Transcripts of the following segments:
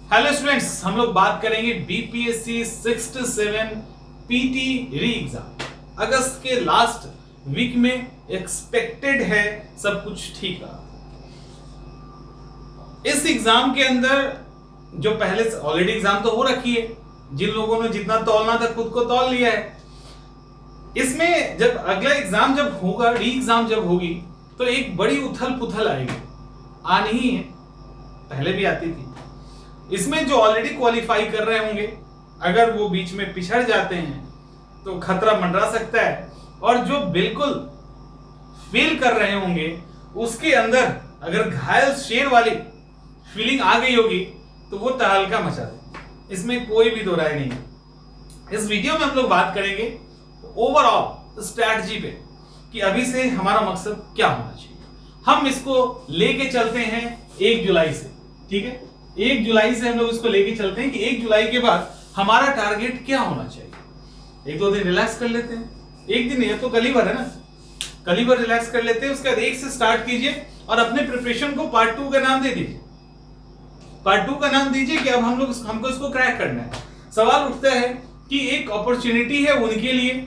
Hello students, हम लोग बात करेंगे BPSC 6 to 7 PT re exam. अगस्त के लास्ट वीक में एक्सपेक्टेड है सब कुछ ठीक रहा। इस एग्जाम के अंदर जो पहले से ऑलरेडी एग्जाम तो हो रखी है, जिन लोगों ने जितना तौलना था खुद को तौल लिया है। इसमें जब अगला एग्जाम जब होगा, री एग्जाम जब होगी, तो एक बड़ी उथल पुथल आएगी, आनी ही है, पहले भी आती थी। इसमें जो ऑलरेडी क्वालिफाई कर रहे होंगे, अगर वो बीच में पिछड़ जाते हैं तो खतरा मंडरा सकता है, और जो बिल्कुल फेल कर रहे होंगे उसके अंदर अगर घायल शेर वाली फीलिंग आ गई होगी तो वो तहलका मचा दे। इसमें कोई भी दो राय नहीं है। इस वीडियो में हम लोग बात करेंगे ओवरऑल स्ट्रैटेजी पे कि अभी से हमारा मकसद क्या होना चाहिए। हम इसको लेके चलते हैं 1 जुलाई से, ठीक है। 1 जुलाई से हम लोग इसको लेके चलते हैं कि 1 जुलाई के बाद हमारा टारगेट क्या होना चाहिए। 1-2 दिन रिलैक्स कर लेते हैं, एक दिन, ये तो कल ही भर है ना, कल ही भर रिलैक्स कर लेते हैं। उसके बाद 1 से स्टार्ट कीजिए और अपने प्रिपरेशन को पार्ट 2 का नाम दे दीजिए। पार्ट 2 का नाम दीजिए कि अब हमको इसको क्रैक करना है। सवाल उठता है कि एक अपॉर्चुनिटी है उनके लिए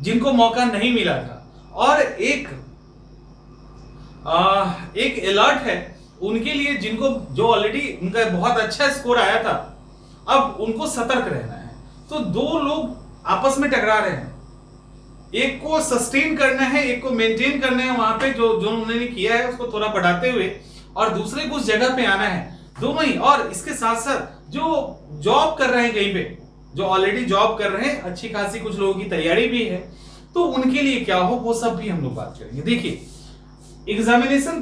जिनको मौका नहीं मिला था, और एक अलर्ट है उनके लिए जिनको जो ऑलरेडी उनका बहुत अच्छा स्कोर आया था, अब उनको सतर्क रहना है। तो 2 लोग आपस में टकरा रहे हैं, एक को सस्टेन करना है, एक को मेंटेन करना है वहां पे जो उन्होंने किया है उसको थोड़ा बढ़ाते हुए, और दूसरे को उस जगह पे आना है, दोनों ही। और इसके साथ साथ जो जॉब कर रहे हैं कहीं पे, जो ऑलरेडी जॉब कर रहे हैं, अच्छी खासी कुछ लोगों की तैयारी भी है, तो उनके लिए क्या हो वो सब भी हम लोग बात करेंगे। देखिए, एग्जामिनेशन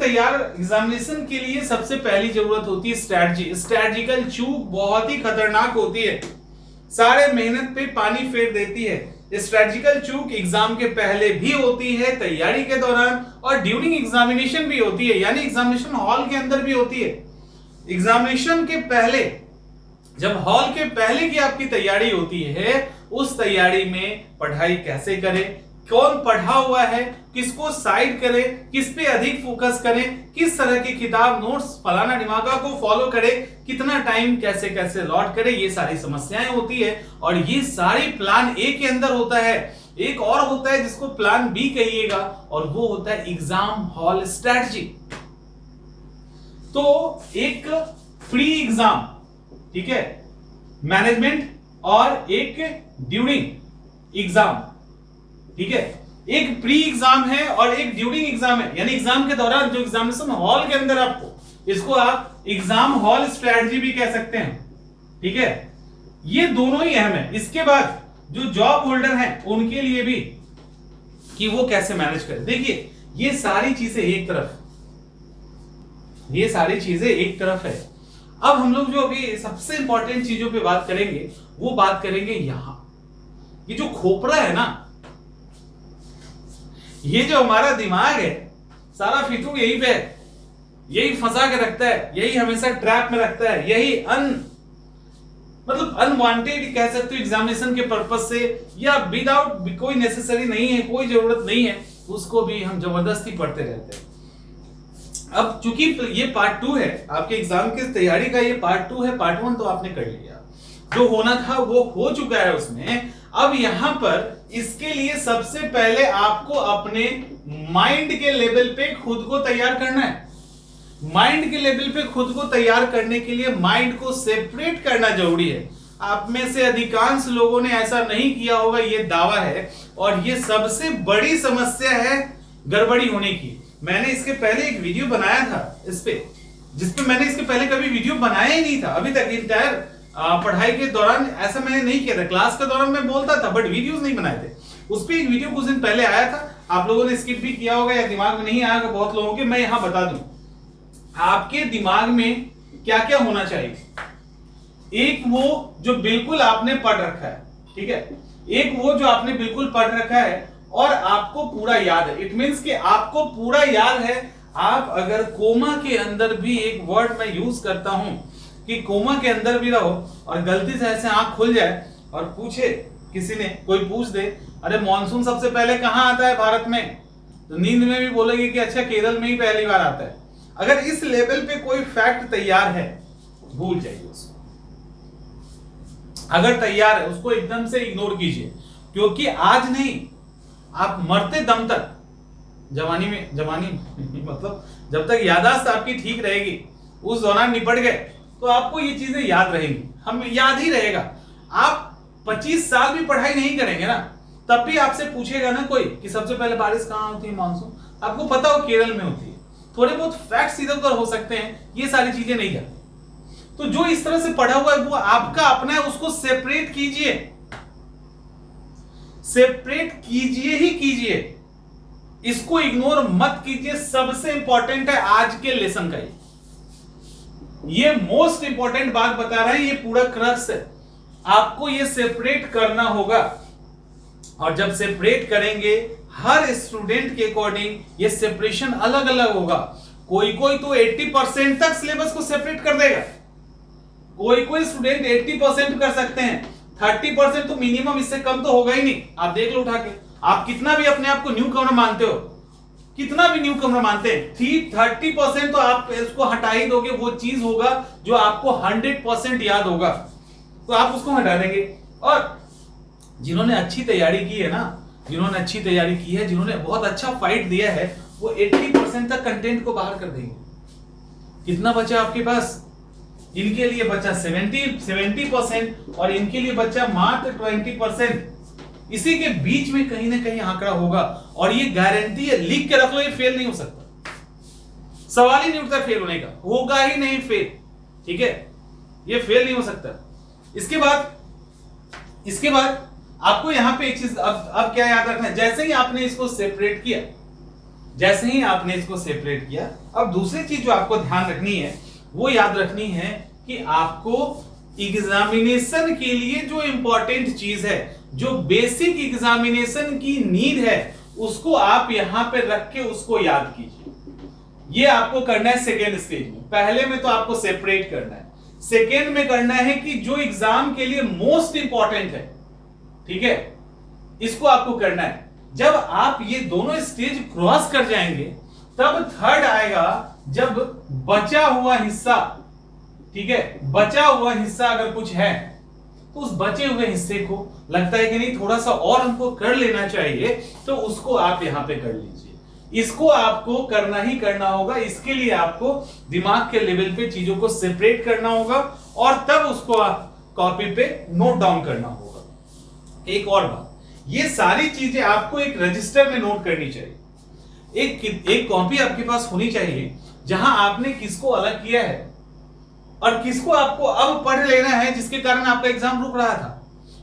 के लिए सबसे पहली जरूरत होती है स्ट्रैटेजी। स्ट्रैटेजिकल चूक बहुत ही खतरनाक होती है, सारे मेहनत पे पानी फेर देती है। स्ट्रैटेजिकल चूक एग्जाम के पहले भी होती है, तैयारी के दौरान, और ड्यूरिंग एग्जामिनेशन भी होती है, यानी एग्जामिनेशन हॉल के अंदर भी होती है। एग्जामिनेशन के पहले, जब हॉल के पहले की आपकी तैयारी होती है, उस तैयारी में पढ़ाई कैसे करें, कौन पढ़ा हुआ है, किसको साइड करें, किस पे अधिक फोकस करें, किस तरह की किताब, नोट्स, फलाना दिमागा को फॉलो करें, कितना टाइम कैसे कैसे लॉट करें, ये सारी समस्याएं होती है। और ये सारी प्लान ए के अंदर होता है। एक और होता है जिसको प्लान बी कहिएगा, और वो होता है एग्जाम हॉल स्ट्रैटेजी। तो एक प्री एग्जाम, ठीक है, मैनेजमेंट, और एक ड्यूरिंग एग्जाम, ठीक है। एक प्री एग्जाम है और एक ड्यूरिंग एग्जाम है, यानी एग्जाम के दौरान जो एग्जामिनेशन हॉल के अंदर आपको, इसको आप एग्जाम हॉल स्ट्रैटेजी भी कह सकते हैं, ठीक है। ये दोनों ही अहम है। इसके बाद जो जॉब होल्डर हैं उनके लिए भी कि वो कैसे मैनेज करें। देखिए, ये सारी चीजें एक तरफ है। अब हम लोग जो अभी सबसे इंपॉर्टेंट चीजों पे बात करेंगे, वो बात करेंगे यहां, ये जो खोपड़ा है ना, ये जो हमारा दिमाग है, सारा फितूर यही पे है, यही फंसा के रखता है, यही हमेशा ट्रैप में रखता है, यही अनवांटेड कह सकते हो एग्जामिनेशन के पर्पज से, या विदाउट कोई नेसेसरी नहीं है, कोई जरूरत नहीं है, उसको भी हम जबरदस्ती पढ़ते रहते हैं। अब चूंकि ये पार्ट 2 है आपके एग्जाम की तैयारी का, ये पार्ट 2 है, पार्ट 1 तो आपने कर लिया, जो होना था वो हो चुका है उसमें। अब यहां पर इसके लिए सबसे पहले आपको अपने माइंड के लेवल पे खुद को तैयार करना है। माइंड के लेवल पे खुद को तैयार करने के लिए माइंड को सेपरेट करना जरूरी है। आप में से अधिकांश लोगों ने ऐसा नहीं किया होगा, ये दावा है, और ये सबसे बड़ी समस्या है गड़बड़ी होने की। मैंने इसके पहले एक वीडियो बनाया था इस पे, जिसपे मैंने इसके पहले कभी वीडियो बनाया ही नहीं था अभी तक। इंटायर पढ़ाई के दौरान ऐसा मैंने नहीं किया था, क्लास के दौरान मैं बोलता था बट वीडियोस नहीं बनाए थे। उस पे एक वीडियो कुछ दिन पहले आया था, आप लोगों ने स्किप भी किया होगा या दिमाग में नहीं आया बहुत लोगों के। मैं यहां बता दूं आपके दिमाग में क्या क्या होना चाहिए। एक वो जो बिल्कुल आपने पढ़ रखा है, ठीक है, एक वो जो आपने बिल्कुल पढ़ रखा है और आपको पूरा याद है। इट मींस कि आपको पूरा याद है। आप अगर कोमा के अंदर भी, एक वर्ड मैं यूज करता हूं कि कोमा के अंदर भी रहो और गलती से ऐसे आंख खुल जाए और पूछे, किसी ने कोई पूछ दे, अरे मॉनसून सबसे पहले कहां आता है भारत में, तो नींद में भी बोलेगी कि अच्छा केरल में ही पहली बार आता है। अगर इस लेवल पे कोई फैक्ट तैयार है भूल जाइए उसको। अगर तैयार है उसको एकदम से इग्नोर कीजिए, क्योंकि आज नहीं, आप मरते दम तक, जवानी मतलब जब तक याददाश्त आपकी ठीक रहेगी, उस दौरान निपट गए तो आपको ये चीजें याद रहेंगी, हम याद ही रहेगा। आप 25 साल भी पढ़ाई नहीं करेंगे ना, तब भी आपसे पूछेगा ना कोई कि सबसे पहले बारिश कहां होती है, मानसून, आपको पता हो केरल में होती है। थोड़े बहुत फैक्ट्स इधर उधर हो सकते हैं, ये सारी चीजें नहीं जाती। तो जो इस तरह से पढ़ा हुआ है वो आपका अपना है, उसको सेपरेट कीजिए, सेपरेट कीजिए ही कीजिए, इसको इग्नोर मत कीजिए। सबसे इंपॉर्टेंट है आज के लेसन का ये मोस्ट इंपॉर्टेंट बात बता रहे हैं, ये पूरा क्रक्स है। आपको ये सेपरेट करना होगा, और जब सेपरेट करेंगे हर स्टूडेंट के अकॉर्डिंग ये सेपरेशन अलग अलग होगा। कोई कोई तो 80% तक सिलेबस को सेपरेट कर देगा, कोई कोई स्टूडेंट 80% कर सकते हैं, 30% तो मिनिमम, इससे कम तो होगा ही नहीं। आप देख लो उठा के, आप कितना भी अपने आप को न्यू कमर मानते हो, कितना भी न्यू कमर मानते हैं, 30% तो आप इसको हटा ही दोगे। वो चीज होगा जो आपको 100% याद होगा, तो आप उसको हटा देंगे। और जिन्होंने अच्छी तैयारी की है ना, जिन्होंने अच्छी तैयारी की है, जिन्होंने बहुत अच्छा फाइट दिया है, वो 80% तक कंटेंट को बाहर कर देंगे। कितना बचा आपके पास? इनके लिए बचा 70% और इनके लिए बचा मात्र 20%। इसी के बीच में कहीं ना कहीं आंकड़ा होगा, और ये गारंटी है, लिख के रख लो, ये फेल नहीं हो सकता। सवाल ही नहीं उठता फेल होने का, होगा ही नहीं फेल, ठीक है, ये फेल नहीं हो सकता। इसके बाद आपको यहां पे एक चीज अब क्या याद रखना है, जैसे ही आपने इसको सेपरेट किया, अब दूसरी चीज जो आपको ध्यान रखनी है, वो याद रखनी है कि आपको एग्जामिनेशन के लिए जो इंपॉर्टेंट चीज है, जो बेसिक एग्जामिनेशन की नीड है, उसको आप यहां पे रख के उसको याद कीजिए। ये आपको करना है सेकेंड स्टेज में। पहले में तो आपको सेपरेट करना है, सेकेंड में करना है कि जो एग्जाम के लिए मोस्ट इंपॉर्टेंट है, ठीक है, इसको आपको करना है। जब आप ये दोनों स्टेज क्रॉस कर जाएंगे, तब थर्ड आएगा, जब बचा हुआ हिस्सा, ठीक है, बचा हुआ हिस्सा अगर कुछ है, तो उस बचे हुए हिस्से को लगता है कि नहीं थोड़ा सा और हमको कर लेना चाहिए, तो उसको आप यहां पे कर लीजिए। इसको आपको करना ही करना होगा। इसके लिए आपको दिमाग के लेवल पे चीजों को सेपरेट करना होगा, और तब उसको कॉपी पे नोट डाउन करना होगा। एक और बात, ये सारी चीजें आपको एक रजिस्टर में नोट करनी चाहिए। एक कॉपी आपके पास होनी चाहिए, जहां आपने किसको अलग किया है और किसको आपको अब पढ़ लेना है, जिसके कारण आपका एग्जाम रुक रहा था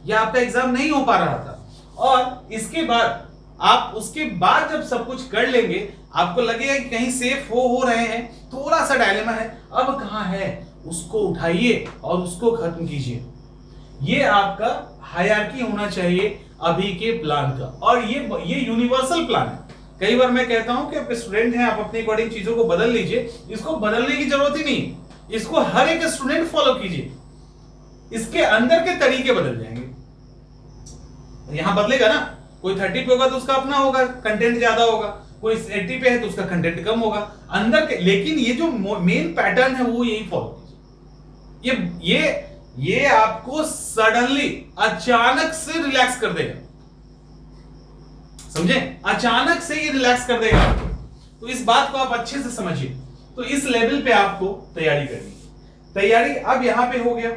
या आपका एग्जाम नहीं हो पा रहा था। और इसके बाद आप उसके बाद जब सब कुछ कर लेंगे, आपको लगेगा कि कहीं सेफ हो रहे हैं, थोड़ा सा डायलेमा है, अब कहां है, उसको उठाइए और उसको खत्म कीजिए। ये आपका हायरार्की होना चाहिए अभी के प्लान का, और ये यूनिवर्सल प्लान है। कई बार मैं कहता हूं कि आप स्टूडेंट हैं, आप अपने अकॉर्डिंग चीजों को बदल लीजिए, इसको बदलने की जरूरत ही नहीं, इसको हर एक स्टूडेंट फॉलो कीजिए, इसके अंदर के तरीके बदल जाएंगे। यहां बदलेगा ना, कोई 30 पे होगा तो उसका अपना होगा, कंटेंट ज्यादा होगा, कोई 80 पे है तो उसका कंटेंट कम होगा अंदर के, लेकिन ये जो मेन पैटर्न है वो यही फॉलो कीजिए। ये आपको सडनली अचानक से रिलैक्स कर देगा, समझे, अचानक से ये रिलैक्स कर देगा आपको। तो इस बात को आप अच्छे से समझिए। तो इस लेवल पे आपको तैयारी करनी है। तैयारी अब यहां पे हो गया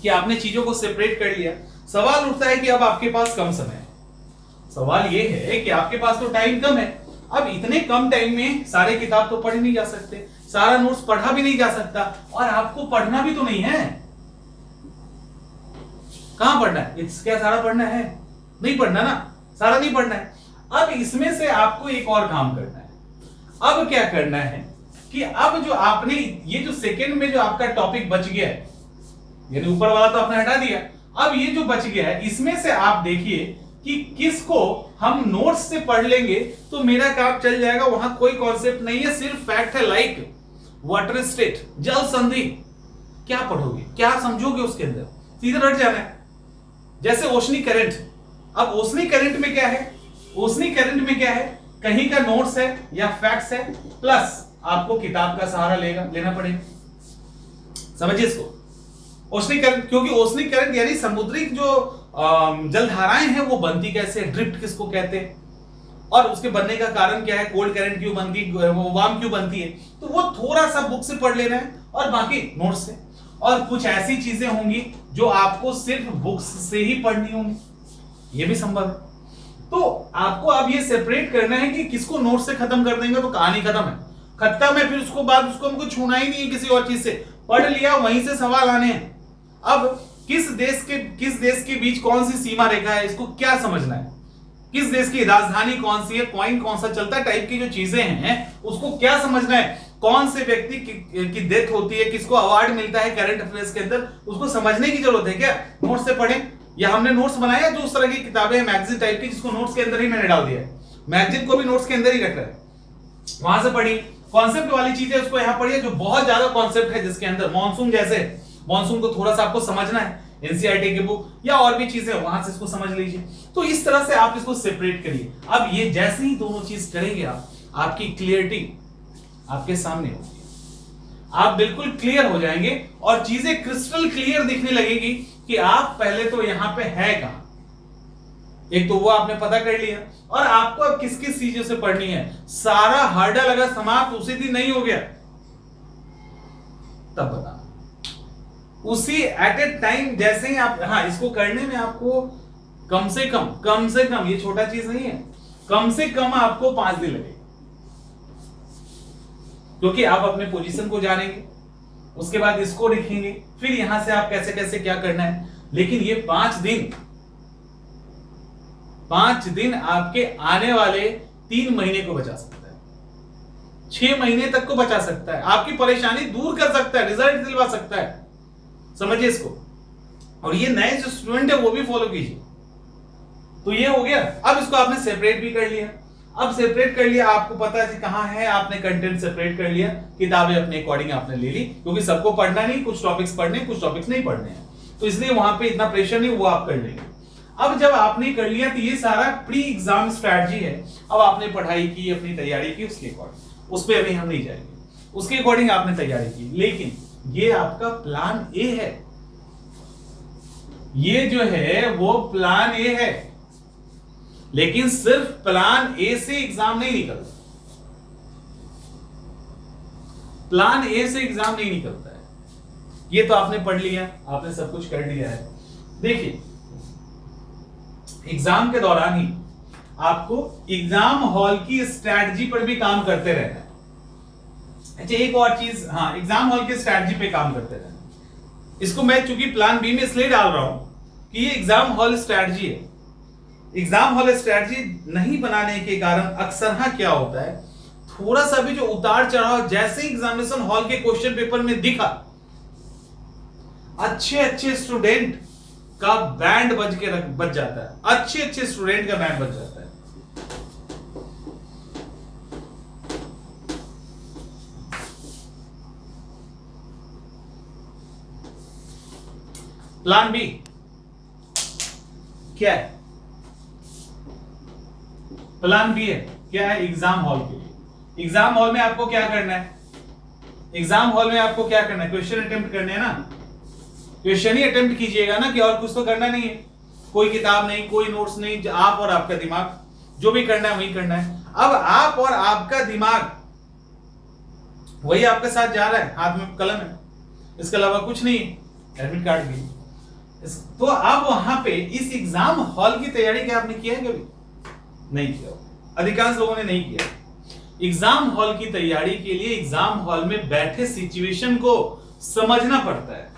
कि आपने चीजों को सेपरेट कर लिया। सवाल उठता है कि अब आपके पास कम समय है। सवाल ये है कि आपके पास तो टाइम कम है, अब इतने कम टाइम में सारे किताब तो पढ़ नहीं जा सकते, सारा नोट्स पढ़ा भी नहीं जा सकता, और आपको पढ़ना भी तो नहीं है। कहां पढ़ना है? क्या सारा पढ़ना है? नहीं पढ़ना ना, सारा नहीं पढ़ना है। अब इसमें से आपको एक और काम करना है। अब क्या करना है कि अब जो आपने ये जो सेकंड में जो आपका टॉपिक बच गया है, यानी ऊपर वाला तो आपने हटा दिया, अब ये जो बच गया है, इसमें से आप देखिए कि किसको हम नोट्स से पढ़ लेंगे तो मेरा काम चल जाएगा। वहां कोई कॉन्सेप्ट नहीं है, सिर्फ फैक्ट है। लाइक वाटर स्टेट, जल संधि, क्या पढ़ोगे, क्या समझोगे उसके अंदर, सीधे रट जाना है। जैसे ओशनिक करंट, अब ओशनिक करंट में क्या है, ओशनिक करंट में क्या है, कहीं का नोट्स है या फैक्ट्स है, प्लस आपको किताब का सहारा लेना पड़ेगा। समझिए इसको। ओशनिक करंट, क्योंकि ओशनिक करंट यानी समुद्री जो जलधाराएं हैं वो बनती कैसे, ड्रिफ्ट किसको कहते हैं, और उसके बनने का कारण क्या है, कोल्ड करंट क्यों बनती है, वार्म क्यों बनती है, तो वो थोड़ा सा बुक से पढ़ लेना है और बाकी नोट से। और कुछ ऐसी चीजें होंगी जो आपको सिर्फ बुक्स से ही पढ़नी होंगी, ये भी संभव है। तो आपको अब ये सेपरेट करना है कि किसको नोट से खत्म कर देंगे तो कहानी खत्म है, फिर उसको बाद उसको हमको छूना ही नहीं है किसी और चीज से, पढ़ लिया वहीं से सवाल आने हैं। अब किस देश के बीच कौन सी सीमा रेखा है, इसको क्या समझना है, किस देश की राजधानी कौन सी है, कॉइन कौन सा चलता है, टाइप की जो चीजें हैं उसको क्या समझना है, कौन से व्यक्ति की डेथ होती है, किसको अवार्ड मिलता है करंट अफेयर्स के अंदर, उसको समझने की जरूरत है क्या, नोट से पढ़ें। या हमने नोट्स बनाया जो उस तरह की किताबें हैं मैगजीन टाइप की, जिसको नोट्स के अंदर ही मैंने डाल दिया है, मैगजीन को भी नोट्स के अंदर ही रख रहा है, वहां से पढ़ी। कॉन्सेप्ट वाली चीजें उसको यहां पढ़िए जो बहुत ज्यादा कॉन्सेप्ट है, जिसके अंदर मॉनसून, जैसे मॉनसून को थोड़ा सा आपको समझना है, एनसीईआरटी की बुक या और भी चीजें वहां से इसको समझ लीजिए। तो इस तरह से आप इसको सेपरेट करिए। अब ये जैसे ही दोनों चीज करेंगे आप, आपकी क्लियरिटी आपके सामने होगी, आप बिल्कुल क्लियर हो जाएंगे और चीजें क्रिस्टल क्लियर दिखने लगेगी कि आप पहले तो यहां पे है कहां, एक तो वो आपने पता कर लिया, और आपको अब किस किस चीजों से पढ़नी है। सारा हर्डल अगर समाप्त उसी दिन नहीं हो गया तब बताना, उसी एट ए टाइम जैसे ही आप, हाँ इसको करने में आपको कम से कम ये छोटा चीज नहीं है, कम से कम आपको 5 दिन लगेगा, क्योंकि आप अपने पोजीशन को जानेंगे, उसके बाद इसको लिखेंगे, फिर यहां से आप कैसे कैसे क्या करना है। लेकिन ये 5 दिन आपके आने वाले 3 महीने को बचा सकता है, 6 महीने तक को बचा सकता है, आपकी परेशानी दूर कर सकता है, रिजल्ट दिलवा सकता है, समझिए इसको। और ये नए जो स्टूडेंट है वो भी फॉलो कीजिए। तो ये हो गया। अब इसको आपने सेपरेट भी कर लिया, अब सेपरेट कर लिया, आपको पता है कहां है, आपने कंटेंट सेपरेट कर लिया, किताबें अपने अकॉर्डिंग आपने ले ली, क्योंकि सबको पढ़ना नहीं, कुछ टॉपिक्स पढ़ने, कुछ टॉपिक्स नहीं पढ़ने हैं, तो इसलिए वहां पे इतना प्रेशर नहीं, वो आप कर लेंगे। अब जब आपने कर लिया तो ये सारा प्री एग्जाम स्ट्रैटेजी है। अब आपने पढ़ाई की, अपनी तैयारी की, उसके अकॉर्डिंग, उस पर अभी हम नहीं जाएंगे, उसके अकॉर्डिंग आपने तैयारी की, लेकिन ये आपका प्लान ए है, ये जो है वो प्लान ए है। लेकिन सिर्फ प्लान ए से एग्जाम नहीं निकलता, प्लान ए से एग्जाम नहीं निकलता है। ये तो आपने पढ़ लिया, आपने सब कुछ कर लिया है। देखिए एग्जाम के दौरान ही आपको एग्जाम हॉल की स्ट्रैटेजी पर भी काम करते रहना है। अच्छा एक और चीज, हाँ एग्जाम हॉल की स्ट्रैटेजी पे काम करते रहना। इसको मैं चूंकि प्लान बी में इसलिए डाल रहा हूं कि ये एग्जाम हॉल स्ट्रैटेजी है। एग्जाम हॉल स्ट्रैटेजी नहीं बनाने के कारण अक्सर हाँ क्या होता है, थोड़ा सा भी जो उतार चढ़ाव जैसे ही एग्जामिनेशन हॉल के क्वेश्चन पेपर में दिखा, अच्छे स्टूडेंट का बैंड बज जाता है, अच्छे स्टूडेंट का बैंड बज जाता है। प्लान बी क्या है? प्लान बी है क्या है? एग्जाम हॉल के लिए, एग्जाम हॉल में आपको क्या करना है? एग्जाम हॉल में आपको क्या करना है? क्वेश्चन अटेम्प्ट करने हैं ना, क्वेश्चन ही अटेम्प्ट कीजिएगा ना, कि और कुछ तो करना नहीं है, कोई किताब नहीं, कोई नोट्स नहीं, आप और आपका दिमाग, जो भी करना है वही करना है। अब आप और आपका दिमाग वही आपके साथ जा रहा है, हाथ में कलम है, इसके अलावा कुछ नहीं, एडमिट कार्ड भी। तो अब वहां पे इस एग्जाम हॉल की तैयारी क्या आपने किया है? कभी नहीं किया, अधिकांश लोगों ने नहीं किया। एग्जाम हॉल की तैयारी के लिए एग्जाम हॉल में बैठे सिचुएशन को समझना पड़ता है।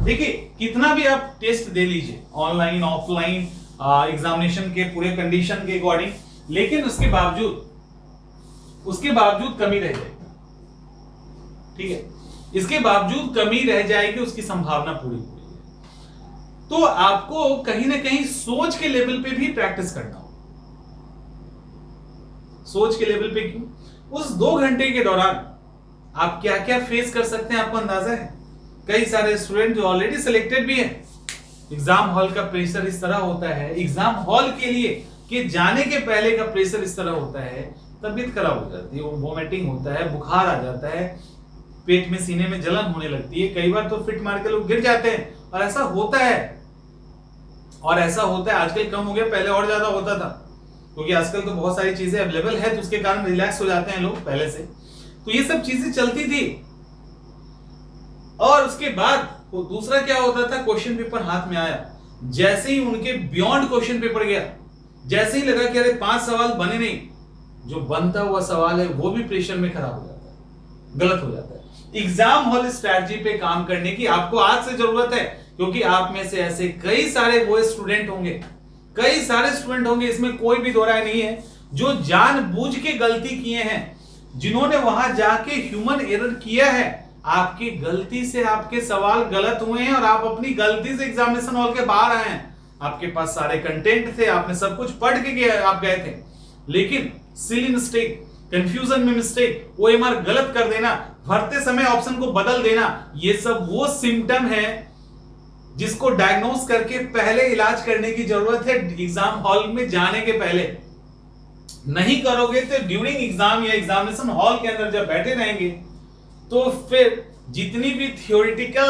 देखिए कितना भी आप टेस्ट दे लीजिए, ऑनलाइन ऑफलाइन एग्जामिनेशन के पूरे कंडीशन के अकॉर्डिंग, लेकिन उसके बावजूद कमी रह जाएगी, ठीक है, इसके बावजूद कमी रह जाएगी, उसकी संभावना पूरी है। तो आपको कहीं ना कहीं सोच के लेवल पे भी प्रैक्टिस करना होगा। सोच के लेवल पे क्यों? उस 2 घंटे के दौरान आप क्या क्या फेस कर सकते हैं आपको अंदाजा है। कई सारे स्टूडेंट जो ऑलरेडी सिलेक्टेड भी हैं, एग्जाम हॉल का प्रेशर इस तरह होता है, एग्जाम हॉल के लिए कि जाने के पहले का प्रेशर इस तरह होता है, तबीयत खराब हो जाती है, वोमिटिंग होता है, बुखार आ जाता है, पेट में सीने में जलन होने लगती है, कई बार तो फिट मार के लोग गिर जाते हैं, और ऐसा होता है। और ऐसा होता है आजकल कम हो गया, पहले और ज्यादा होता था, क्योंकि आजकल तो बहुत सारी चीजें अवेलेबल है, तो उसके कारण रिलैक्स हो जाते हैं लोग पहले से। तो ये सब चीजें चलती थी। और उसके बाद वो दूसरा क्या होता था, क्वेश्चन पेपर हाथ में आया, जैसे ही उनके बियॉन्ड क्वेश्चन पेपर गया, जैसे ही लगा कि अरे 5 सवाल बने नहीं, जो बनता हुआ सवाल है वो भी प्रेशर में खराब हो जाता है, गलत हो जाता है। एग्जाम हॉल स्ट्रैटेजी पे काम करने की आपको आज से जरूरत है, क्योंकि आप में से ऐसे कई सारे वो स्टूडेंट होंगे, कई सारे स्टूडेंट होंगे, इसमें कोई भी दो राय नहीं है, जो जानबूझ के गलती किए हैं, जिन्होंने वहां जाके ह्यूमन एरर किया है, आपकी गलती से आपके सवाल गलत हुए हैं और आप अपनी गलती से एग्जामिनेशन हॉल के बाहर आए हैं। आपके पास सारे कंटेंट थे, आपने सब कुछ पढ़ के आप गए थे, लेकिन सिली मिस्टेक, कंफ्यूजन में मिस्टेक, ओएमआर गलत कर देना, भरते समय ऑप्शन को बदल देना, ये सब वो सिम्टम है जिसको डायग्नोस करके पहले इलाज करने की जरूरत है एग्जाम हॉल में जाने के पहले। नहीं करोगे तो ड्यूरिंग एग्जाम या एग्जामिनेशन हॉल के अंदर जब बैठे रहेंगे तो फिर जितनी भी थियोरिटिकल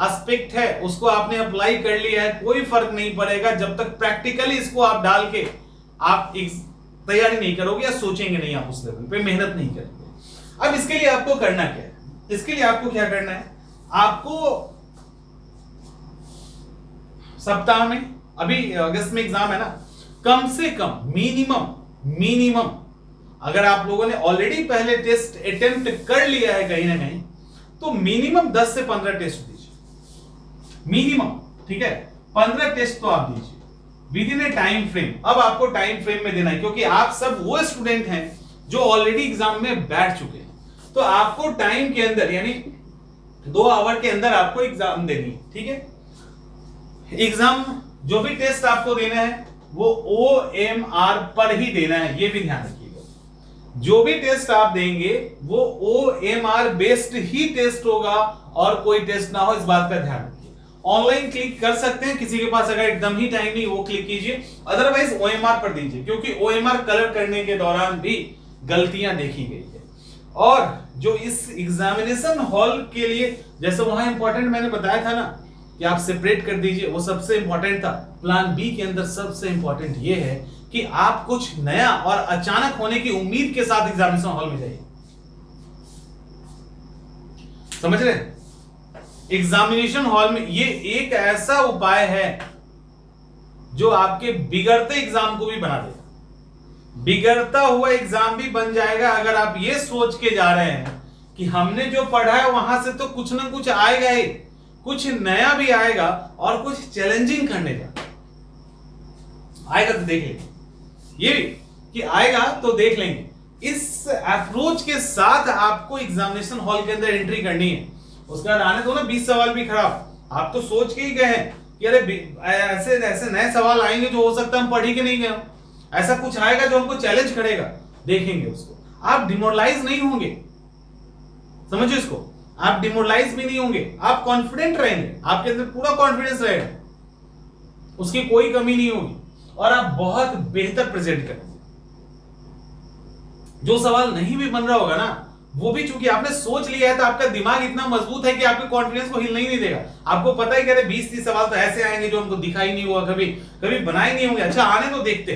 एस्पेक्ट है उसको आपने अप्लाई कर लिया है, कोई फर्क नहीं पड़ेगा जब तक प्रैक्टिकली इसको आप डाल के आप तैयारी नहीं करोगे या सोचेंगे नहीं, आप उस लेवल पे मेहनत नहीं करेंगे। अब इसके लिए आपको करना क्या है, इसके लिए आपको क्या करना है, आपको सप्ताह में, अभी अगस्त में एग्जाम है ना, कम से कम मिनिमम अगर आप लोगों ने ऑलरेडी पहले टेस्ट अटेम्प्ट कर लिया है कहीं ना कहीं, तो मिनिमम 10 से 15 टेस्ट दीजिए, मिनिमम, ठीक है, 15 टेस्ट तो आप दीजिए with in A time frame. अब आपको टाइम फ्रेम में देना है, क्योंकि आप सब वो स्टूडेंट हैं जो ऑलरेडी एग्जाम में बैठ चुके हैं, तो आपको टाइम के अंदर यानी 2 आवर के अंदर आपको एग्जाम देनी है, ठीक है। एग्जाम जो भी टेस्ट आपको देना है वो OMR पर ही देना है, ये भी ध्यान रखिएगा। जो भी टेस्ट आप देंगे वो OMR बेस्ड ही टेस्ट होगा और कोई टेस्ट ना हो, इस बात का ध्यान रखिए। ऑनलाइन क्लिक कर सकते हैं, किसी के पास अगर एकदम ही टाइम नहीं वो क्लिक कीजिए, अदरवाइज OMR पर दीजिए, क्योंकि OMR कलर करने के दौरान भी गलतियां देखी गई है। और जो इस एग्जामिनेशन हॉल के लिए जैसे वहां इंपॉर्टेंट मैंने बताया था ना कि आप सेपरेट कर दीजिए, वो सबसे इंपॉर्टेंट था। प्लान बी के अंदर सबसे इंपॉर्टेंट ये है कि आप कुछ नया और अचानक होने की उम्मीद के साथ एग्जामिनेशन हॉल में जाइए। समझ रहे हैं? एग्जामिनेशन हॉल में ये एक ऐसा उपाय है जो आपके बिगड़ते एग्जाम को भी बना देगा, बिगड़ता हुआ एग्जाम भी बन जाएगा, अगर आप ये सोच के जा रहे हैं कि हमने जो पढ़ा है वहां से तो कुछ ना कुछ आएगा ही, कुछ नया भी आएगा और कुछ चैलेंजिंग करने का आएगा तो देख लेंगे, ये भी कि आएगा तो देख लेंगे। इस अप्रोच के साथ आपको एग्जामिनेशन हॉल के अंदर एंट्री करनी है। उसके बाद आने दो ना 20 सवाल भी खराब, आप तो सोच के ही गए हैं कि अरे ऐसे ऐसे नए सवाल आएंगे जो हो सकता है हम पढ़ ही के नहीं गए, ऐसा कुछ आएगा जो हमको चैलेंज करेगा, देखेंगे उसको। आप डिमोरलाइज नहीं होंगे, समझिए इसको, आप डिमोरलाइज भी नहीं होंगे, आप कॉन्फिडेंट रहेंगे, आपके अंदर पूरा कॉन्फिडेंस रहेगा, उसकी कोई कमी नहीं होगी और आप बहुत बेहतर प्रेजेंट करेंगे। जो सवाल नहीं भी बन रहा होगा ना, वो भी चूंकि आपने सोच लिया है तो आपका दिमाग इतना मजबूत है कि आपके कॉन्फिडेंस को हिलने ही नहीं देगा। आपको पता है कि अरे 20-30 सवाल तो ऐसे आएंगे जो हमको दिखाई नहीं हुआ, कभी कभी बनाए नहीं होंगे, अच्छा आने तो देखते,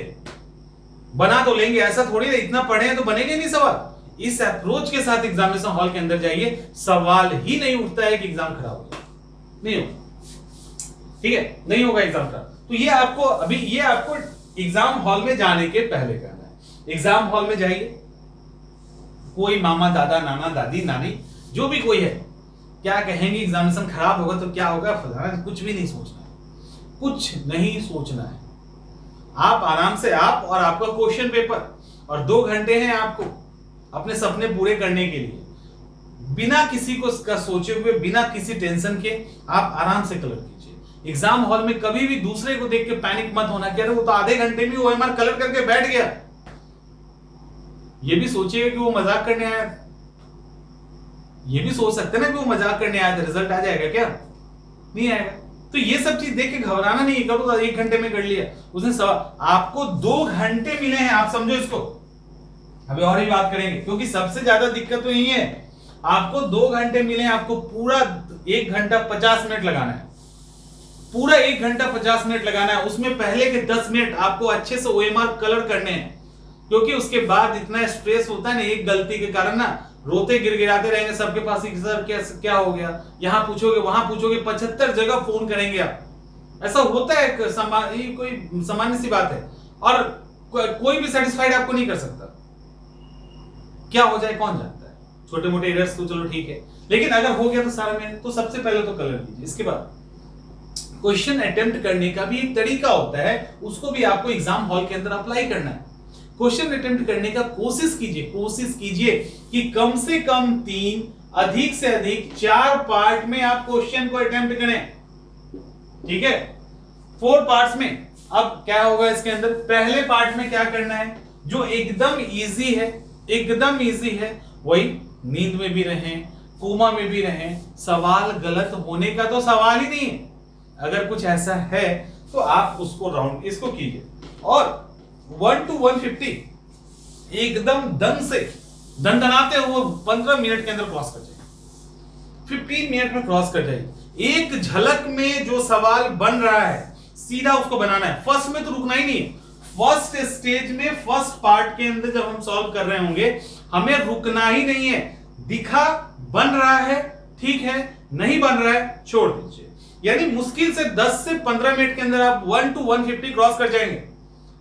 बना तो लेंगे, ऐसा थोड़ी ना इतना पढ़े हैं तो बनेंगे नहीं सवाल। इस अप्रोच के साथ एग्जामिनेशन हॉल के अंदर जाइए, सवाल ही नहीं उठता है कि एग्जाम खराब हो जाए, नहीं होगा, ठीक है, नहीं होगा एग्जाम खराब। तो ये आपको अभी ये आपको एग्जाम हॉल में जाने के पहले करना है। एग्जाम हॉल में जाइए, कोई मामा दादा नाना दादी नानी जो भी कोई है, क्या कहेंगे एग्जामिनेशन खराब होगा तो क्या होगा फलाना, कुछ भी नहीं सोचना है, कुछ नहीं सोचना है। आप आराम से, आप और आपका क्वेश्चन पेपर, और 2 घंटे हैं आपको अपने सपने पूरे करने के लिए, बिना किसी को का सोचे हुए, बिना किसी टेंशन के आप आराम से कलर कीजिए। एग्जाम हॉल में कभी भी दूसरे को देख के पैनिक मत होना कि अरे वो तो आधे घंटे में OMR कलर करके बैठ गया, ये भी सोचिएगा कि वो मजाक करने आया, ये भी सोच सकते ना कि वो मजाक करने आया था, रिजल्ट आ जाएगा क्या, नहीं आएगा। तो ये सब चीज देख के घबराना नहीं, करो तो 1 घंटे में कर लिया उसने, आपको 2 घंटे मिले हैं, आप समझो इसको। अभी और ही बात करेंगे, क्योंकि सबसे ज्यादा दिक्कत तो यही है, आपको 2 घंटे मिले, आपको पूरा 1 घंटा 50 मिनट लगाना है, पूरा 1 घंटा 50 मिनट लगाना है। उसमें पहले के 10 मिनट आपको अच्छे से OMR कलर करने हैं, क्योंकि उसके बाद इतना स्ट्रेस होता है ना, एक गलती के कारण ना रोते गिड़गिड़ाते रहेंगे सबके पास कि सर क्या हो गया, यहाँ पूछोगे वहां पूछोगे, 75 जगह फोन करेंगे आप। ऐसा होता है, ये कोई सामान्य सी बात है, और कोई भी सेटिस्फाइड आपको नहीं कर सकता। क्या हो जाए कौन जानता है, छोटे मोटे एरर्स तो चलो ठीक है, लेकिन अगर हो गया तो सारा में, तो सबसे पहले तो कलर कीजिए। इसके बाद क्वेश्चन अटेम्प्ट करने का भी एक तरीका होता है, उसको भी आपको एग्जाम हॉल के अंदर अप्लाई करना है। क्वेश्चन अटेम्प्ट करने का कोशिश कीजिए कि कम से कम 3, अधिक से अधिक 4 पार्ट में आप क्वेश्चन को अटेम्प्ट करें, ठीक है, 4 पार्ट्स में। अब क्या होगा इसके अंदर, पहले पार्ट में क्या करना है, जो एकदम इजी है, वही नींद में भी रहें, कोमा में भी रहें, सवाल गलत होने का तो सवाल ही नहीं है। अगर कुछ ऐसा है तो आप उसको राउंड इसको कीजिए, और 1 to 150 एकदम दंडनाते हुए 15 मिनट के अंदर क्रॉस कर जाइए, 15 मिनट में क्रॉस कर जाइए। एक झलक में जो सवाल बन रहा है सीधा उसको बनाना है, फर्स्ट में तो रुकना ही नहीं है। फर्स्ट स्टेज में, फर्स्ट पार्ट के अंदर जब हम सॉल्व कर रहे होंगे, हमें रुकना ही नहीं है। दिखा बन रहा है, ठीक है, नहीं बन रहा है, छोड़ दीजिए। यानी मुश्किल से 10 से 15 मिनट के अंदर आप 1 to 150 क्रॉस कर जाएंगे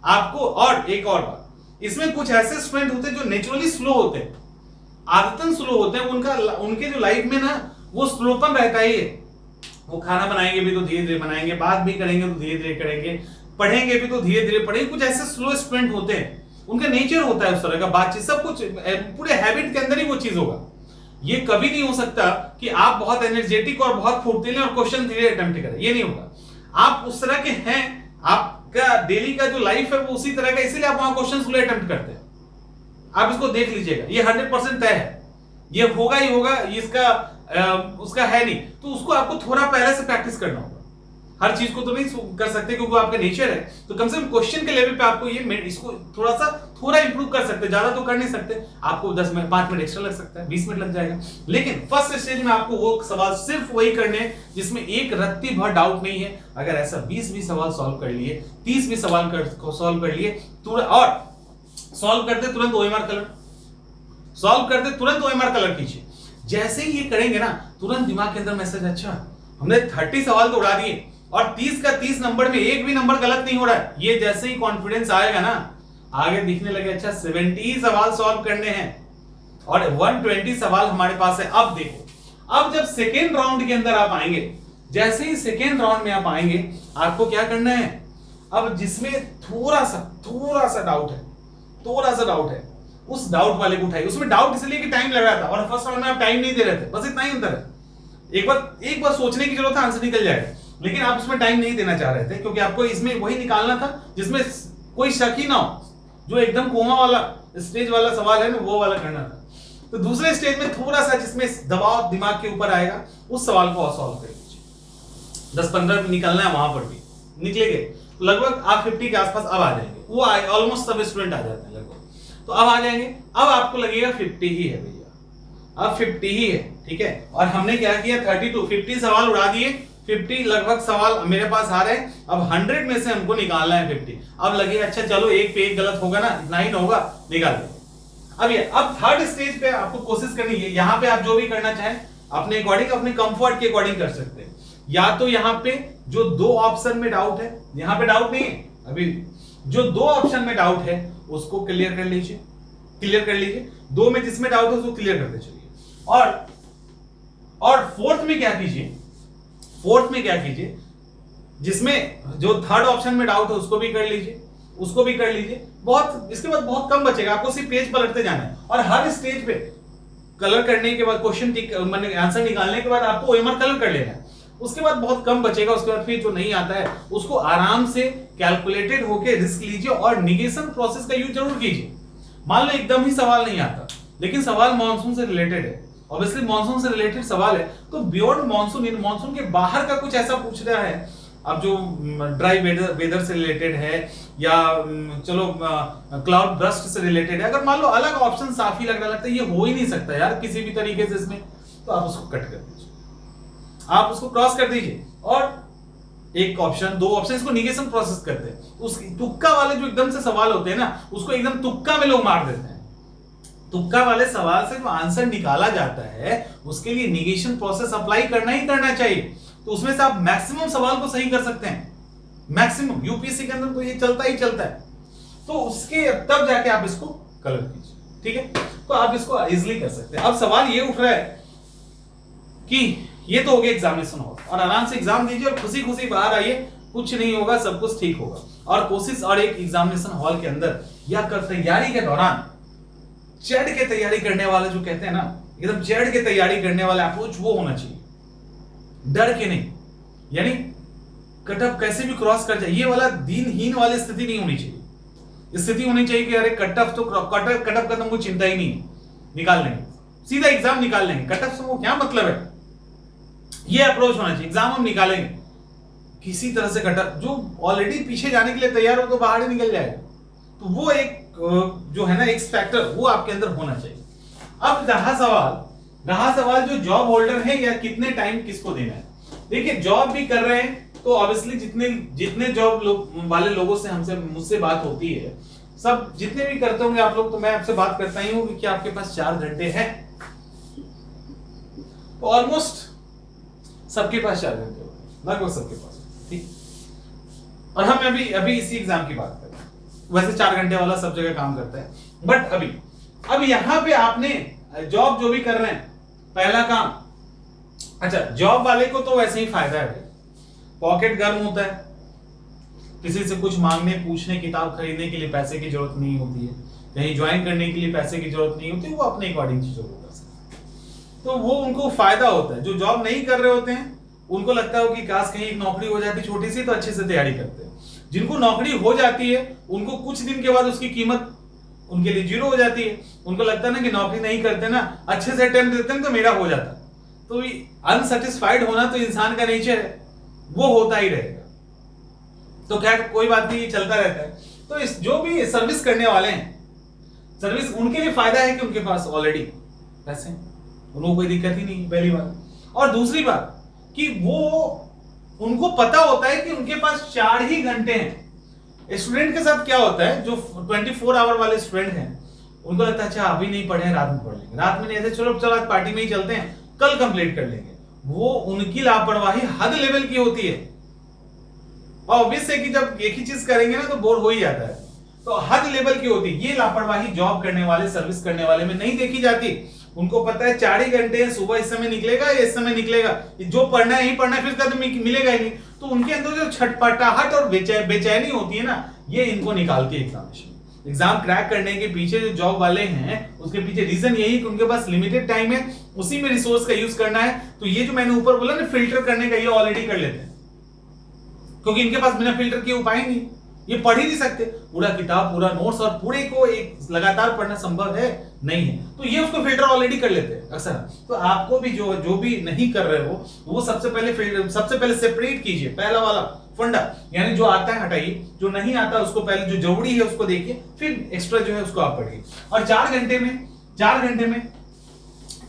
आपको। और एक और बात, इसमें कुछ ऐसे स्टूडेंट होते हैं जो नेचुरली स्लो होते हैं, आदतन स्लो होते हैं, उनके जो लाइफ में ना वो स्लोपन रहता ही है। वो खाना बनाएंगे भी तो धीरे धीरे बनाएंगे, बात भी करेंगे तो धीरे धीरे करेंगे, पढ़ेंगे भी तो धीरे धीरे पढ़ेंगे। कुछ ऐसे स्लो स्टूडेंट होते हैं, उनका नेचर होता है उस तरह का, बातचीत सब कुछ पूरे हैबिट के अंदर ही वो चीज होगा। ये कभी नहीं हो सकता कि आप बहुत एनर्जेटिक और बहुत फुर्तीले और क्वेश्चन धीरे अटेम्प्ट करें, ये नहीं होगा। आप उस तरह के हैं, आपका डेली का जो लाइफ है वो उसी तरह का, इसीलिए आप वहां क्वेश्चन स्लो अटेम्प्ट करते हैं। आप इसको देख लीजिएगा, ये 100% तय है, ये होगा ही होगा, इसका उसका है नहीं, तो उसको आपको थोड़ा पहले से प्रैक्टिस करना होगा। हर चीज को तो नहीं कर सकते क्योंकि आपका नेचर है, तो कम से कम क्वेश्चन के लेवल पे आपको इसको थोड़ा इंप्रूव कर सकते हैं, ज्यादा तो कर नहीं सकते। आपको 10 मिनट 5 मिनट एक्स्ट्रा लग सकता है, 20 मिनट लग जाएगा, लेकिन फर्स्ट स्टेज में आपको वो सवाल सिर्फ वही करने हैं जिसमें एक रत्ती भर डाउट नहीं है। अगर ऐसा 20 भी सवाल सॉल्व कर लिए, 30 भी सवाल सॉल्व कर लिए, और सॉल्व करते तुरंत OMR कलर कीजिए। जैसे ही ये करेंगे ना, तुरंत दिमाग के अंदर मैसेज, अच्छा हमने 30 सवाल तो उड़ा दिए और 30 का 30 नंबर में एक भी नंबर गलत नहीं हो रहा है। ये जैसे ही कॉन्फिडेंस आएगा ना, आगे दिखने लगे, अच्छा 70 सवाल सॉल्व करने हैं और 120 सवाल हमारे पास है। अब देखो, अब जब सेकेंड राउंड के अंदर आप आएंगे, जैसे ही सेकेंड राउंड में आप आएंगे, आपको क्या करना है, अब जिसमें थोड़ा सा डाउट है, उस डाउट वाले को उठाइए। उसमें डाउट इसलिए कि टाइम लग रहा था और फर्स्ट राउंड में आप टाइम नहीं दे रहे थे, बस इतना ही अंतर है। एक बार सोचने की जरूरत है, आंसर निकल जाएगा, लेकिन आप उसमें टाइम नहीं देना चाह रहे थे क्योंकि आपको इसमें वही निकालना था जिसमें कोई शक ही ना हो, जो एकदम कोमा वाला स्टेज वाला सवाल है ना, वो वाला करना था। तो दूसरे स्टेज में थोड़ा सा जिसमें दबाव दिमाग के ऊपर आएगा, उस सवाल को सॉल्व कर लीजिए। 10-15 निकलना है, वहां पर भी निकलेंगे तो लगभग आप 50 के आसपास अब आ जाएंगे। वो ऑलमोस्ट सब स्टूडेंट आ जाते हैं लगभग, तो अब आ जाएंगे। अब आपको लगेगा 50 ही है भैया, अब 50 ही है, ठीक है। और हमने क्या किया, 50 सवाल उड़ा दिए, 50 लगभग सवाल मेरे पास आ रहे हैं। अब 100 में से हमको निकालना है 50। अब लगे अच्छा चलो एक पे एक गलत होगा ना, इतना ही ना होगा, निकाल देंगे। अब थर्ड स्टेज पे आपको कोशिश करनी है, यहाँ पे आप जो भी करना चाहें अपने अकॉर्डिंग, अपने कंफर्ट के अकॉर्डिंग कर सकते हैं। या तो यहाँ पे जो 2 ऑप्शन में डाउट है, यहाँ पे डाउट नहीं है, अभी जो 2 ऑप्शन में डाउट है उसको क्लियर कर लीजिए। 2 में जिसमें डाउट है उसको क्लियर करते चलिए। और फोर्थ में क्या कीजिए, जिसमें जो थर्ड ऑप्शन में डाउट है उसको भी कर लीजिए। बहुत इसके बाद बहुत कम बचेगा, आपको सिर्फ पेज पलटते जाना है। और हर स्टेज पे कलर करने के बाद, क्वेश्चन आंसर निकालने के बाद आपको OMR कलर कर लेना है। उसके बाद बहुत कम बचेगा। उसके बाद फिर जो नहीं आता है उसको आराम से कैलकुलेटेड होके रिस्क लीजिए और निगेशन प्रोसेस का यूज जरूर कीजिए। मान लो एकदम ही सवाल नहीं आता, लेकिन सवाल मॉनसून से रिलेटेड है, ऑब्वियसली मॉनसून से रिलेटेड सवाल है, तो बियॉन्ड मॉनसून, इन मॉनसून के बाहर का कुछ ऐसा पूछ रहा है अब जो ड्राई वेदर से रिलेटेड है या चलो क्लाउड ब्रस्ट से रिलेटेड है, अगर मान लो अलग ऑप्शन साफ ही लगने लगता है, ये हो ही नहीं सकता यार किसी भी तरीके से इसमें, तो आप उसको कट कर दीजिए, आप उसको क्रॉस कर दीजिए। और एक ऑप्शन, दो ऑप्शन, इसको निगेशन प्रोसेस करते हैं। उस तुक्का वाले जो एकदम से सवाल होते हैं ना, उसको एकदम तुक्का में लोग मार देते हैं। तुक्का वाले सवाल से जो आंसर निकाला जाता है उसके लिए निगेशन प्रोसेस अप्लाई करना ही करना चाहिए। तो उसमें से आप मैक्सिमम सवाल को सही कर सकते हैं, मैक्सिमम। यूपीएससी के अंदर तो ये चलता ही चलता है। तो उसके तब जाके आप इसको कलर कीजिए, ठीक है। तो आप इसको इजिली कर सकते हैं। अब सवाल ये उठ रहा है कि ये तो हो गया एग्जामिनेशन हॉल, और आराम से एग्जाम दीजिए और खुशी खुशी बाहर आइए, कुछ नहीं होगा, सब कुछ ठीक होगा। और कोशिश, और एक एग्जामिनेशन हॉल के अंदर या कर तैयारी के दौरान चढ़ के तैयारी करने वाले जो कहते हैं ना, एकदम चढ़ के तैयारी करने वाला अप्रोच वो होना चाहिए, डर के नहीं। यानी कटअप कैसे भी क्रॉस कर जाए, ये वाला दीनहीन वाली स्थिति नहीं होनी चाहिए। स्थिति होनी चाहिए कि अरे कटअप तो कटअप का तुमको चिंता ही नहीं, निकाल लेंगे, सीधा एग्जाम निकाल लेंगे, कटअप से वो क्या मतलब है, ये अप्रोच होना चाहिए। एग्जाम हम निकालेंगे किसी तरह से, कटअप जो ऑलरेडी पीछे जाने के लिए तैयार हो तो बाहर ही निकल जाएगा। तो वो एक जो है ना एक्स फैक्टर, वो आपके अंदर होना चाहिए। अब रहा सवाल जो जॉब होल्डर है या कितने टाइम किसको देना है। देखिए जॉब भी कर रहे हैं तो ऑब्वियसली जितने जॉब वाले लोगों से मुझसे बात होती है, सब जितने भी करते होंगे आप लोग, तो मैं आपसे बात करता ही हूं कि आपके पास 4 घंटे हैं, तो ऑलमोस्ट सबके पास 4 घंटे होंगे, लगभग सबके पास, ठीक। और हम अभी इसी एग्जाम की बात करें, वैसे 4 घंटे वाला सब जगह काम करता है, बट अब यहां पे आपने जॉब जो भी कर रहे हैं, पहला काम, अच्छा जॉब वाले को तो वैसे ही फायदा है, पॉकेट गर्म होता है, किसी से कुछ मांगने पूछने किताब खरीदने के लिए पैसे की जरूरत नहीं होती है, कहीं ज्वाइन करने के लिए पैसे की जरूरत नहीं होती, वो अपने अकॉर्डिंग चीजों को कर सकते हैं, तो वो उनको फायदा होता है। जो जॉब नहीं कर रहे होते हैं उनको लगता है कि काश कहीं एक नौकरी हो जाती छोटी सी, तो अच्छे से तैयारी करते हैं। जिनको नौकरी हो जाती है उनको कुछ दिन के बाद उसकी कीमत उनके लिए जीरो हो जाती है। उनको लगता है ना कि नौकरी नहीं करते ना, अच्छे से अटेम्प्ट देते हैं तो मेरा हो जाता। तो अनसेटिस्फाइड होना तो इंसान का नेचर है, वो होता ही रहेगा। तो खैर कोई बात नहीं, चलता रहता है। तो इस जो भी सर्विस करने वाले हैं, सर्विस उनके लिए फायदा है कि उनके पास ऑलरेडी पैसे, उनको कोई दिक्कत ही नहीं, पहली बात। और दूसरी बात कि वो उनको पता होता है कि उनके पास 4 ही घंटे हैं। स्टूडेंट के साथ क्या होता है, जो 24 आवर वाले स्टूडेंट हैं, उनको लगता है अच्छा अभी नहीं पढ़े, रात में पढ़ लेंगे, रात में नहीं, ऐसे चलो आज पार्टी में ही चलते हैं, कल कंप्लीट कर लेंगे। वो उनकी लापरवाही हद लेवल की होती है। ऑब्वियस है कि जब एक ही चीज करेंगे ना तो बोर हो ही जाता है, तो हद लेवल की होती है। ये लापरवाही जॉब करने वाले, सर्विस करने वाले में नहीं देखी जाती। उनको पता है 4 ही घंटे हैं, सुबह इस समय निकलेगा या इस समय निकलेगा, जो पढ़ना है ही पढ़ना है, फिर उसका तो मिलेगा ही नहीं। तो उनके अंदर जो छटपटाहट और बेचैनी होती है ना, ये इनको निकालती है एग्जामिनेशन। एग्जाम क्रैक करने के पीछे जो जॉब वाले हैं, उसके पीछे रीजन यही कि उनके पास लिमिटेड टाइम है, उसी में रिसोर्स का यूज करना है। तो ये जो मैंने ऊपर बोला ना फिल्टर करने का, ये ऑलरेडी कर लेते हैं, क्योंकि इनके पास बिना फिल्टर के उपाय नहीं, ये पढ़ ही नहीं सकते पूरा किताब, पूरा नोट्स और पूरे को एक लगातार पढ़ना संभव है नहीं है। तो ये उसको फिल्टर ऑलरेडी कर लेते हैं अक्सर। तो आपको भी जो भी नहीं कर रहे हो, वो सबसे पहले सेपरेट कीजिए, पहला वाला फंडा, यानी जो आता है हटाइए, जो नहीं आता उसको पहले, जो जरूरी है उसको देखिए, फिर एक्स्ट्रा जो है उसको आप पढ़िए। और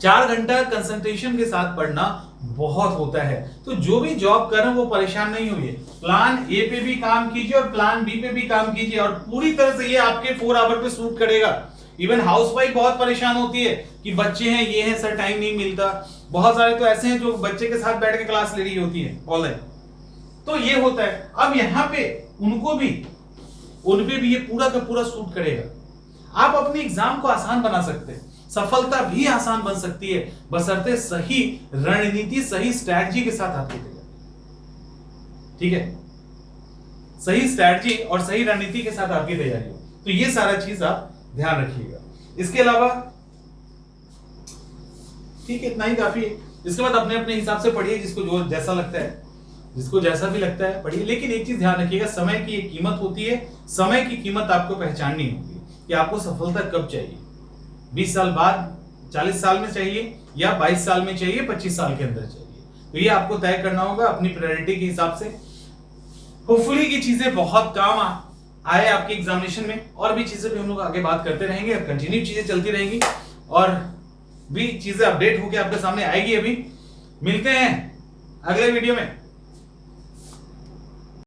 4 घंटा कंसंट्रेशन के साथ पढ़ना बहुत होता है। तो जो भी जॉब कर रहे हैं वो परेशान नहीं होइए, प्लान ए पे भी काम कीजिए और प्लान बी पे भी काम कीजिए, और पूरी तरह से ये आपके 4 आवर पे सूट करेगा। इवन हाउसवाइफ बहुत परेशान होती है कि बच्चे हैं, ये है सर, टाइम नहीं मिलता। बहुत सारे तो ऐसे हैं जो बच्चे के साथ बैठ के क्लास ले रही होती है ऑनलाइन, तो ये होता है। अब यहाँ पे उन पे भी ये पूरा का पूरा सूट करेगा। आप अपने एग्जाम को आसान बना सकते हैं, सफलता भी आसान बन सकती है, बशर्ते सही रणनीति, सही स्ट्रैटेजी के साथ आपकी तैयारी, ठीक है, सही स्ट्रैटेजी और सही रणनीति के साथ आपकी तैयारी हो। तो ये सारा चीज आप ध्यान रखिएगा। इसके अलावा ठीक है, इतना ही काफी है। इसके बाद अपने अपने हिसाब से पढ़िए, जिसको जो जैसा लगता है, जिसको जैसा भी लगता है पढ़िए। लेकिन एक चीज ध्यान रखिएगा, समय की एक कीमत होती है, समय की कीमत आपको पहचाननी होगी कि आपको सफलता कब चाहिए, 20 साल बाद, 40 साल में चाहिए, या 22 साल में चाहिए, 25 साल के अंदर चाहिए। तो ये आपको तय करना होगा अपनी प्रायोरिटी के हिसाब से। होपफुली की चीजें बहुत काम आए आपके एग्जामिनेशन में, और भी चीजें भी हम लोग आगे बात करते रहेंगे, कंटिन्यू चीजें चलती रहेंगी और भी चीजें अपडेट होकर आपके सामने आएगी। अभी मिलते हैं अगले वीडियो में।